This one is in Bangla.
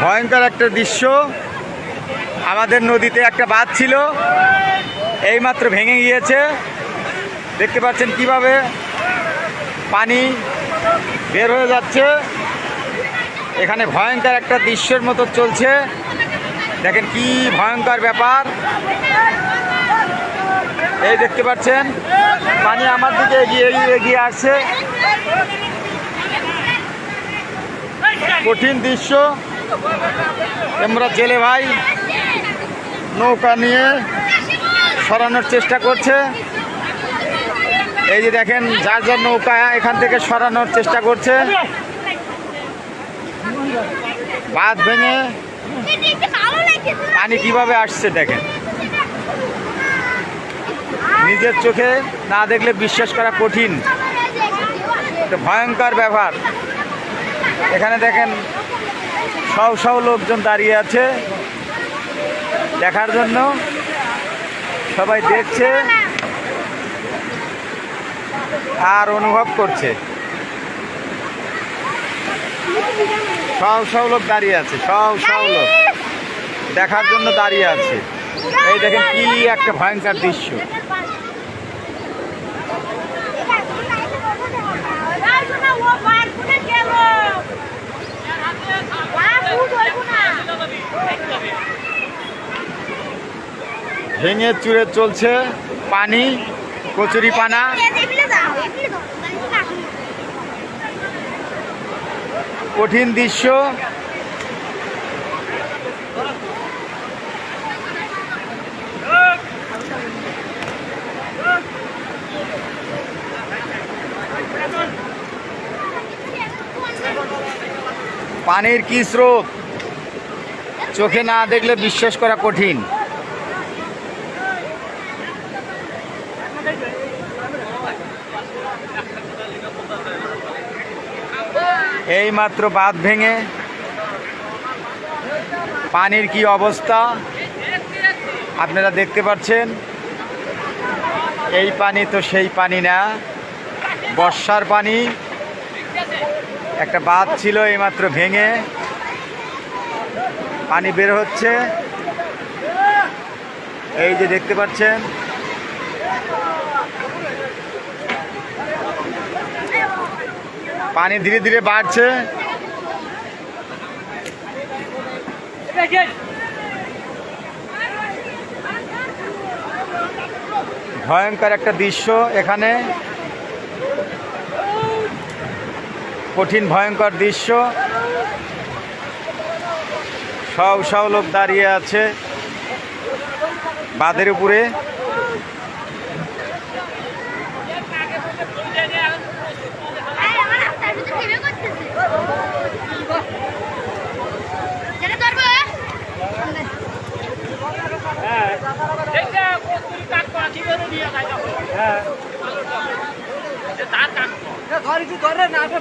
ভয়ঙ্কর একটা দৃশ্য। আমাদের নদীতে একটা বাঁধ ছিল, এইমাত্র ভেঙে গিয়েছে। দেখতে পাচ্ছেন কিভাবে পানি বের হয়ে যাচ্ছে। এখানে ভয়ঙ্কর একটা দৃশ্যের মতো চলছে। দেখেন কি ভয়ঙ্কর ব্যাপার। এই দেখতে পাচ্ছেন পানি আমার দিকে এগিয়ে আসছে। কঠিন দৃশ্য। আমরা জেলে ভাই নৌকা নিয়ে সরানোর চেষ্টা করছে। এই যে দেখেন যার যার নৌকা এখান থেকে সরানোর চেষ্টা করছে। বাঁধ ভেঙে পানি কিভাবে আসছে দেখেন। নিজের চোখে না দেখলে বিশ্বাস করা কঠিন। একটা ভয়ঙ্কর ব্যাপার। এখানে দেখেন শও শও লোকজন দাঁড়িয়ে আছে দেখার জন্য। সবাই দেখছে আর অনুভব করছে। শও শও লোক দাঁড়িয়ে আছে, শও শও লোক দেখার জন্য দাঁড়িয়ে আছে। এই দেখেন কি একটা ভয়ঙ্কর দৃশ্য। ভেঙে চুরে চলছে পানি, কচুরি পানা। কঠিন দৃশ্য। পানির কি স্রোত, চোখে না দেখলে বিশ্বাস করা কঠিন। এই মাত্র বাঁধ ভেঙে পানির কি অবস্থা আপনারা দেখতে পাচ্ছেন। এই পানি তো সেই পানি না, বর্ষার পানি। একটা বাঁধ ছিল এইমাত্র ভেঙে পানি বের হচ্ছে। এই যে দেখতে পাচ্ছেন পানি ধীরে ধীরে বাড়ছে। ভয়ঙ্কর একটা দৃশ্য এখানে, কঠিন ভয়ঙ্কর দৃশ্য। সব সব লোক দাঁড়িয়ে আছে বাঁধের উপরে।